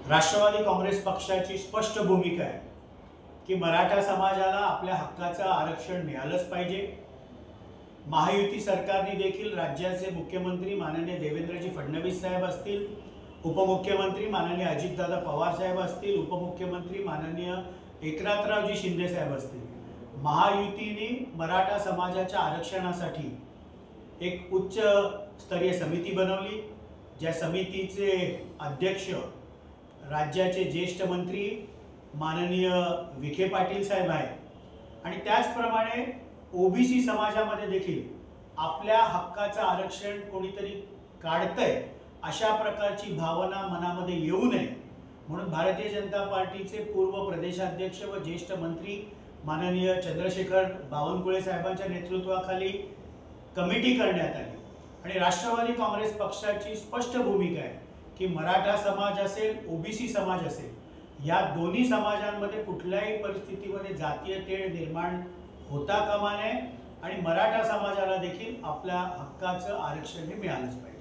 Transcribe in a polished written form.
राष्ट्रवादी काँग्रेस पक्षाची स्पष्ट भूमिका आहे की मराठा समाजाला आपल्या हक्काचं आरक्षण मिळालंच पाहिजे। महायुती सरकारने देखील राज्याचे मुख्यमंत्री माननीय देवेंद्रजी फडणवीस साहेब असतील, उपमुख्यमंत्री माननीय अजितदादा पवार साहेब असतील, उपमुख्यमंत्री माननीय एकनाथरावजी शिंदे साहेब असतील, महायुतीने मराठा समाजाच्या आरक्षणासाठी एक उच्च स्तरीय समिती बनवली। ज्या समितीचे अध्यक्ष राज्याचे ज्येष्ठ मंत्री माननीय विखे पाटील साहेब आहेत आणि त्याचप्रमाणे ओबीसी समाजामध्ये देखील आपल्या हक्काचं आरक्षण कोणीतरी काढतंय अशा प्रकारची भावना मनामध्ये येऊ नये म्हणून भारतीय जनता पार्टीचे पूर्व प्रदेशाध्यक्ष व ज्येष्ठ मंत्री माननीय चंद्रशेखर बावनकुळे साहेबांच्या नेतृत्वाखाली कमिटी करण्यात आली आणि राष्ट्रवादी काँग्रेस पक्षाची स्पष्ट भूमिका आहे की मराठा समाज असेल, ओबीसी समाज असेल, या दोन्ही समाजांमध्ये कुठल्याही परिस्थितीमध्ये जातीय तेढ निर्माण होता कामा नये आणि मराठा समाजाला देखील आपल्या हक्काचं आरक्षण हे मिळालंच पाहिजे।